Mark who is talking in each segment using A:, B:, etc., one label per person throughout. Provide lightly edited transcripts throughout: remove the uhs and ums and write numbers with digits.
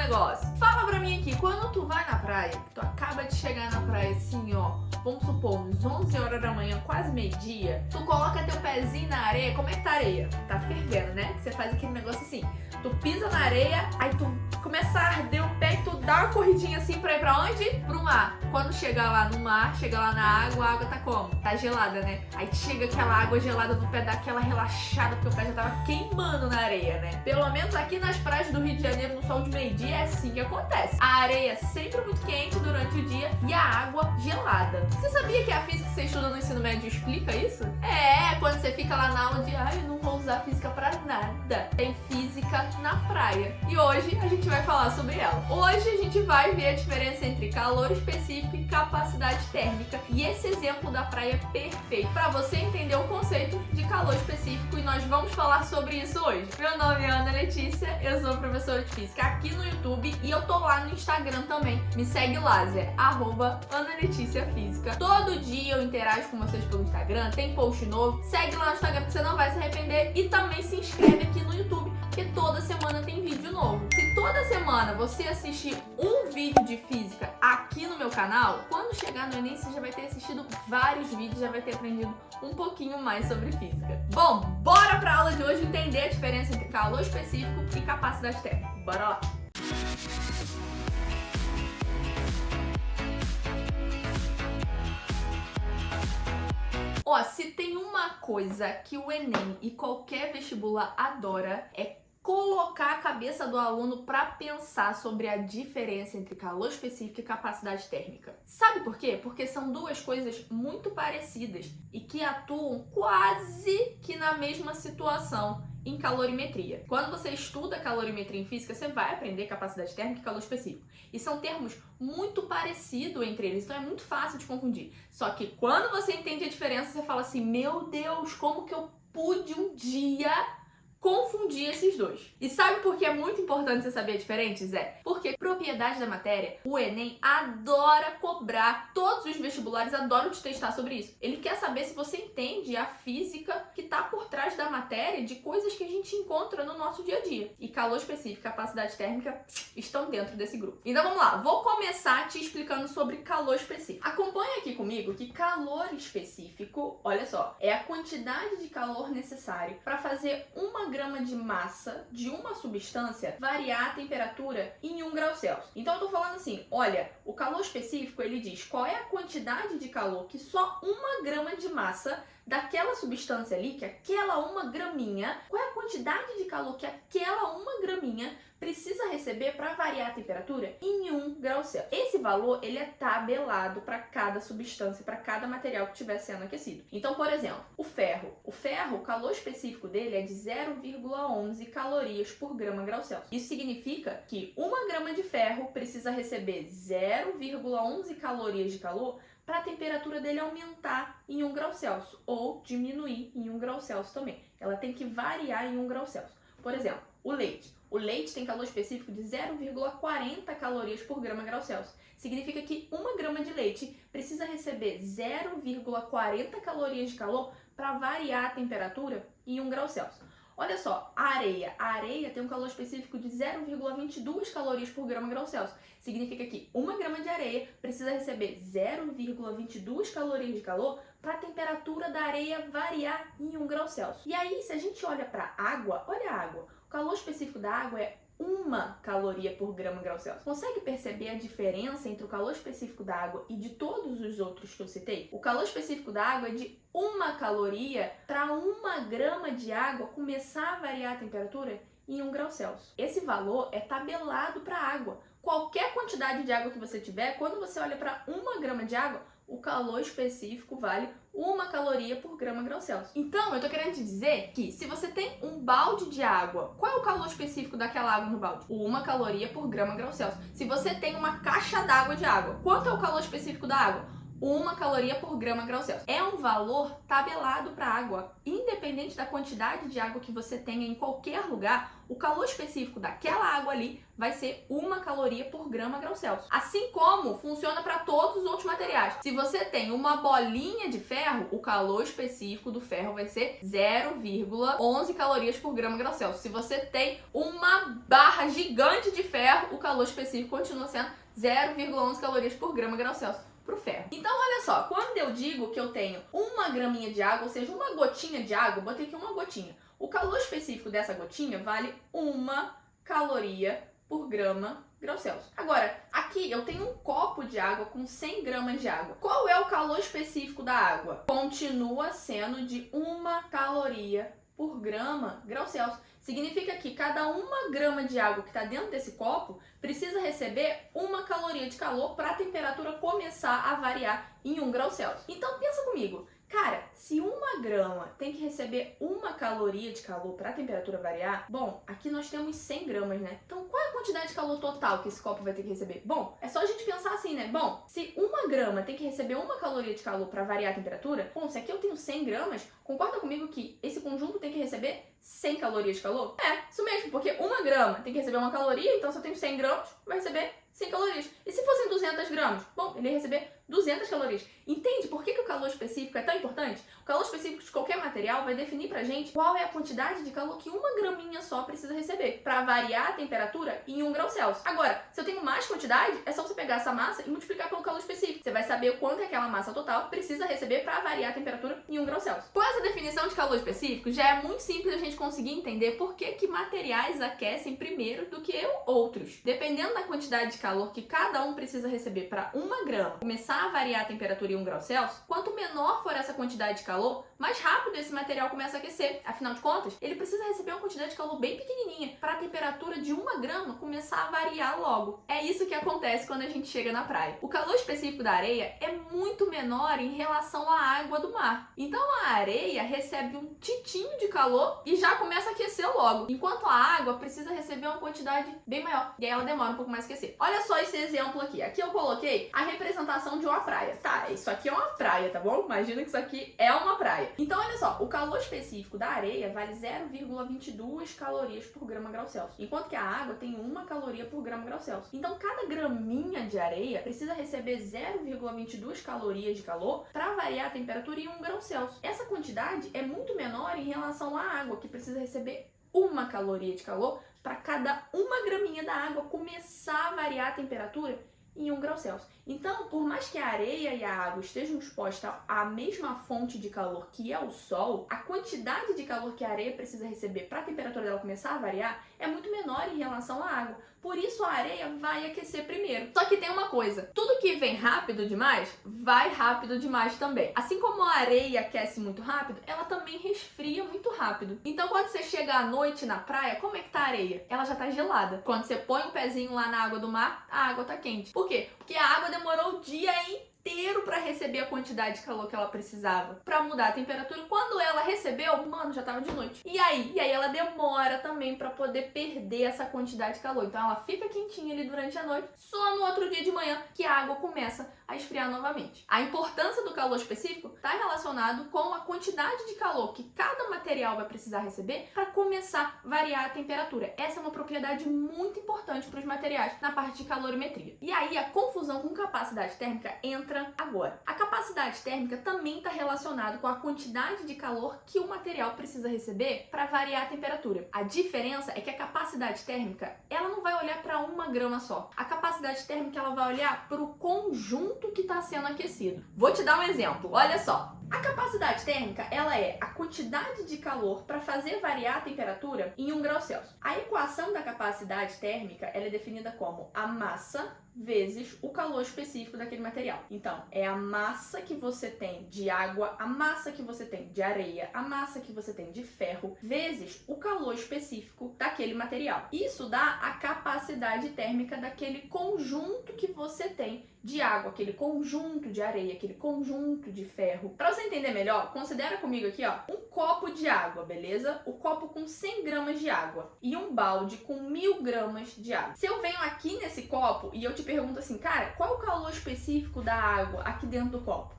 A: negócio. Fala pra mim aqui, quando tu vai na praia, tu acaba de chegar na praia assim, ó, vamos supor, uns 11 horas da manhã, quase meio-dia, tu coloca teu pezinho na areia, como é que tá a areia? Tá fervendo, né? Você faz aquele negócio assim, tu pisa na areia, aí tu começa a arder o pé e tu dá uma corridinha assim pra ir pra onde? Pro mar. Quando chega lá no mar, chega lá na água, a água tá como? Tá gelada, né? Aí chega aquela água gelada no pé, dá aquela relaxada, porque o pé já tava queimando na areia, né? Pelo menos aqui nas praias do Rio de Janeiro, no sol de meio-dia, é assim que acontece. A areia sempre muito quente durante o dia e a água gelada. Você sabia que a física que você estuda no ensino médio explica isso? Quando você fica lá na aula de eu não vou usar física pra nada. Tem física na praia. E hoje a gente vai falar sobre ela. Hoje a gente vai ver a diferença entre calor específico e capacidade térmica. E esse exemplo da praia é perfeito para você entender o conceito de calor específico, e nós vamos falar sobre isso hoje. Meu nome é Ana Letícia, eu sou professora de física aqui no YouTube e eu tô lá no Instagram também. Me segue lá, Zé, @AnaLeticiaFísica. Todo dia eu interajo com vocês pelo Instagram, tem post novo. Segue lá no Instagram que você não vai se arrepender, e também se inscreve aqui no YouTube, porque toda semana tem vídeo novo. Se toda semana você assistir um vídeo de física aqui no meu canal, quando chegar no Enem você já vai ter assistido vários vídeos, já vai ter aprendido um pouquinho mais sobre física. Bom, bora pra aula de hoje entender a diferença entre calor específico e capacidade térmica. Bora lá! Se tem uma coisa que o Enem e qualquer vestibular adora, é colocar a cabeça do aluno para pensar sobre a diferença entre calor específico e capacidade térmica. Sabe por quê? Porque são duas coisas muito parecidas e que atuam quase que na mesma situação em calorimetria. Quando você estuda calorimetria em física, você vai aprender capacidade térmica e calor específico. E são termos muito parecidos entre eles, então é muito fácil de confundir. Só que quando você entende a diferença, você fala assim, meu Deus, como que eu pude um dia confundir esses dois? E sabe por que é muito importante você saber a diferença, Zé? Porque propriedade da matéria, o Enem adora cobrar, todos os vestibulares adoram te testar sobre isso. Ele quer saber se você entende a física que está por trás da matéria, de coisas que a gente encontra no nosso dia a dia. E calor específico e capacidade térmica estão dentro desse grupo. Então vamos lá, vou começar te explicando sobre calor específico. Acompanha aqui comigo que calor específico, olha só, é a quantidade de calor necessário para fazer 1 grama de massa de uma substância variar a temperatura em 1 grau Celsius. Então eu tô falando assim, olha, o calor específico ele diz qual é a quantidade de calor que só 1 grama de massa daquela substância ali, que aquela 1 graminha, qual é a quantidade de calor que aquela 1 graminha precisa receber para variar a temperatura em 1 grau Celsius. Esse valor ele é tabelado para cada substância, para cada material que estiver sendo aquecido. Então, por exemplo, o ferro, o calor específico dele é de 0,11 calorias por grama grau Celsius. Isso significa que 1 grama de ferro precisa receber 0,11 calorias de calor para a temperatura dele aumentar em 1 grau Celsius ou diminuir em 1 grau Celsius também. Ela tem que variar em 1 grau Celsius. Por exemplo, o leite. O leite tem calor específico de 0,40 calorias por grama grau Celsius. Significa que 1 grama de leite precisa receber 0,40 calorias de calor para variar a temperatura em 1 grau Celsius. Olha só, a areia tem um calor específico de 0,22 calorias por grama grau Celsius. Significa que 1 grama de areia precisa receber 0,22 calorias de calor para a temperatura da areia variar em 1 grau Celsius. E aí, se a gente olha para a água, olha a água. O calor específico da água é 1 caloria por grama grau Celsius. Consegue perceber a diferença entre o calor específico da água e de todos os outros que eu citei? O calor específico da água é de 1 caloria para 1 grama de água começar a variar a temperatura em 1 grau Celsius. Esse valor é tabelado para a água. Qualquer quantidade de água que você tiver, quando você olha para 1 grama de água, o calor específico vale 1 caloria por grama grau Celsius. Então, eu tô querendo te dizer que se você tem um balde de água, qual é o calor específico daquela água no balde? 1 caloria por grama grau Celsius. Se você tem uma caixa d'água de água, quanto é o calor específico da água? 1 caloria por grama grau Celsius. É um valor tabelado para a água. Independente da quantidade de água que você tenha em qualquer lugar, o calor específico daquela água ali vai ser 1 caloria por grama grau Celsius. Assim como funciona para todos os outros materiais. Se você tem uma bolinha de ferro, o calor específico do ferro vai ser 0,11 calorias por grama grau Celsius. Se você tem uma barra gigante de ferro, o calor específico continua sendo 0,11 calorias por grama grau Celsius pro ferro. Então, olha só, quando eu digo que eu tenho 1 graminha de água, ou seja, uma gotinha de água, eu botei aqui uma gotinha. O calor específico dessa gotinha vale 1 caloria por grama grau Celsius. Agora, aqui eu tenho um copo de água com 100 gramas de água. Qual é o calor específico da água? Continua sendo de 1 caloria por grama grau Celsius. Significa que cada 1 grama de água que está dentro desse copo precisa receber 1 caloria de calor para a temperatura começar a variar em 1 grau Celsius. Então pensa comigo, cara, se 1 grama tem que receber 1 caloria de calor para a temperatura variar, bom, aqui nós temos 100 gramas, né? Então qual é a quantidade de calor total que esse copo vai ter que receber? Bom, é só a gente pensar assim, né? Bom, se 1 grama tem que receber 1 caloria de calor para variar a temperatura, bom, se aqui eu tenho 100 gramas, concorda comigo que esse conjunto tem que receber 100 calorias de calor? É, isso mesmo, porque 1 grama tem que receber 1 caloria, então se eu tenho 100 gramas, vai receber 100 calorias. E se fossem 200 gramas? Bom, ele ia receber 200 calorias. Entende por que o calor específico é tão importante? O calor específico de qualquer material vai definir pra gente qual é a quantidade de calor que 1 graminha só precisa receber para variar a temperatura em 1 grau Celsius. Agora, se eu tenho mais quantidade, é só você pegar essa massa e multiplicar pelo calor específico. Você vai saber o quanto aquela massa total precisa receber para variar a temperatura em 1 grau Celsius. Com essa definição de calor específico, já é muito simples a gente conseguir entender por que materiais aquecem primeiro do que outros. Dependendo da quantidade de calor que cada um precisa receber para 1 grama começar a variar a temperatura em 1 grau Celsius, quanto menor for essa quantidade de calor, mais rápido esse material começa a aquecer. Afinal de contas, ele precisa receber uma quantidade de calor bem pequenininha para a temperatura de 1 grama começar a variar logo. É isso que acontece quando a gente chega na praia. O calor específico da areia é muito menor em relação à água do mar. Então a areia recebe um titinho de calor e já começa a aquecer logo, enquanto a água precisa receber uma quantidade bem maior. E aí ela demora um pouco mais a aquecer. Olha só esse exemplo aqui. Aqui eu coloquei a representação de uma praia. Tá, isso aqui é uma praia, tá bom? Imagina que isso aqui é uma praia. Então, olha só, o calor específico da areia vale 0,22 calorias por grama grau Celsius, enquanto que a água tem 1 caloria por grama grau Celsius. Então, cada graminha de areia precisa receber 0,22 calorias de calor para variar a temperatura em 1 grau Celsius. Essa quantidade é muito menor em relação à água, que precisa receber 1 caloria de calor para cada 1 graminha da água começar a variar a temperatura em 1 grau Celsius. Então, por mais que a areia e a água estejam expostas à mesma fonte de calor que é o sol, a quantidade de calor que a areia precisa receber para a temperatura dela começar a variar é muito menor em relação à água. Por isso a areia vai aquecer primeiro. Só que tem uma coisa, tudo que vem rápido demais, vai rápido demais também. Assim como a areia aquece muito rápido, ela também resfria muito rápido. Então quando você chega à noite na praia, como é que tá a areia? Ela já tá gelada. Quando você põe um pezinho lá na água do mar, a água tá quente. Por quê? Porque a água demorou o dia inteiro para receber a quantidade de calor que ela precisava para mudar a temperatura. Quando ela recebeu, mano, já tava de noite. E aí ela demora também para poder perder essa quantidade de calor. Então ela fica quentinha ali durante a noite, só no outro dia de manhã que a água começa a esfriar novamente. A importância do calor específico está relacionado com a quantidade de calor que cada material vai precisar receber para começar a variar a temperatura. Essa é uma propriedade muito importante para os materiais na parte de calorimetria. E aí a confusão com capacidade térmica entra agora. A capacidade térmica também está relacionada com a quantidade de calor que o material precisa receber para variar a temperatura. A diferença é que a capacidade térmica, ela não vai olhar para 1 grama só. A capacidade térmica, ela vai olhar para o conjunto que está sendo aquecido. Vou te dar um exemplo. Olha só. A capacidade térmica, ela é a quantidade de calor para fazer variar a temperatura em 1 grau Celsius. A equação da capacidade térmica, ela é definida como a massa vezes o calor específico daquele material. Então, é a massa que você tem de água, a massa que você tem de areia, a massa que você tem de ferro, vezes o calor específico daquele material. Isso dá a capacidade térmica daquele conjunto que você tem de água, aquele conjunto de areia, aquele conjunto de ferro. Para você você entender melhor, considera comigo aqui, ó, um copo de água, beleza? O copo com 100 gramas de água e um balde com 1000 gramas de água. Se eu venho aqui nesse copo e eu te pergunto assim, cara, qual é o calor específico da água aqui dentro do copo?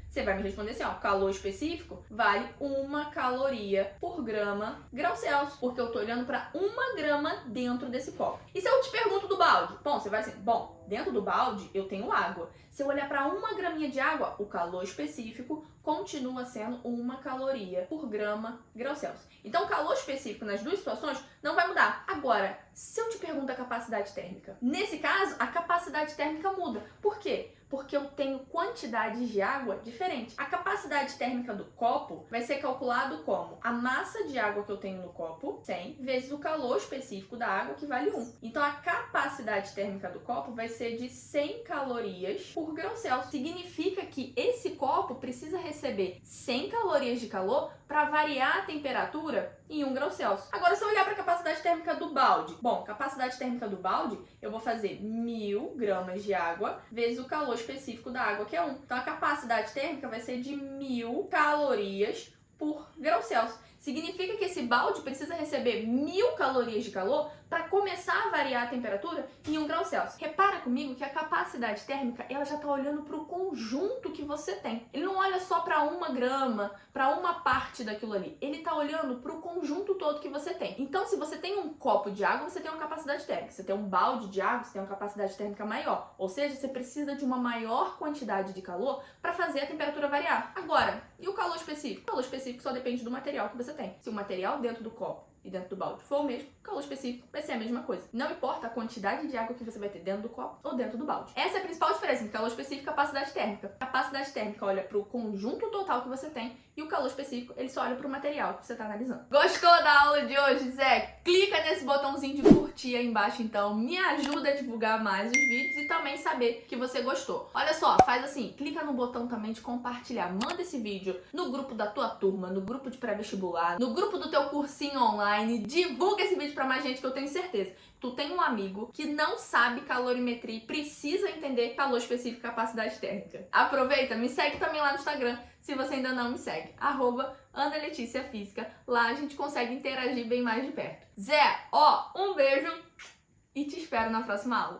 A: Você vai me responder assim, ó, calor específico vale 1 caloria por grau Celsius, porque eu tô olhando para 1 grama dentro desse copo. E se eu te pergunto do balde? Bom, você vai assim, bom, dentro do balde eu tenho água. Se eu olhar para 1 graminha de água, o calor específico continua sendo 1 caloria por grau Celsius. Então, o calor específico nas duas situações não vai mudar. Agora, se eu te pergunto a capacidade térmica, nesse caso, a capacidade térmica muda. Por quê? Porque eu tenho quantidades de água diferentes. A capacidade térmica do copo vai ser calculado como a massa de água que eu tenho no copo, 100, vezes o calor específico da água, que vale 1. Então, a capacidade térmica do copo vai ser de 100 calorias por grau Celsius. Significa que esse copo precisa receber 100 calorias de calor para variar a temperatura em 1 grau Celsius. Agora, se eu olhar para a capacidade térmica do balde, bom, capacidade térmica do balde, eu vou fazer 1000 gramas de água vezes o calor específico da água, que é 1. Então, a capacidade térmica vai ser de 1000 calorias por grau Celsius. Significa que esse balde precisa receber 1000 calorias de calor para começar a variar a temperatura em 1 grau Celsius. Repara comigo que a capacidade térmica, ela já está olhando para o conjunto que você tem. Ele não olha só para 1 grama, para uma parte daquilo ali. Ele está olhando para o conjunto todo que você tem. Então, se você tem um copo de água, você tem uma capacidade térmica. Se você tem um balde de água, você tem uma capacidade térmica maior. Ou seja, você precisa de uma maior quantidade de calor para fazer a temperatura variar. Agora, e o calor específico? O calor específico só depende do material que você tem. Se o material dentro do copo e dentro do balde for o mesmo, o calor específico vai ser a mesma coisa. Não importa a quantidade de água que você vai ter dentro do copo ou dentro do balde. Essa é a principal diferença entre calor específico e capacidade térmica. A capacidade térmica olha para o conjunto total que você tem e o calor específico, ele só olha para o material que você está analisando. Gostou da aula de hoje, Zé? Clica nesse botãozinho de curtir aí embaixo, então. Me ajuda a divulgar mais os vídeos e também saber que você gostou. Olha só, faz assim, clica no botão também de compartilhar. Manda esse vídeo no grupo da tua turma, no grupo de pré-vestibular, no grupo do teu cursinho online. Divulga esse vídeo para mais gente, que eu tenho certeza. Tu tem um amigo que não sabe calorimetria e precisa entender calor específico e capacidade térmica. Aproveita, me segue também lá no Instagram, se você ainda não me segue. @AnaLeticiaFísica. Lá a gente consegue interagir bem mais de perto. Zé, ó, um beijo e te espero na próxima aula.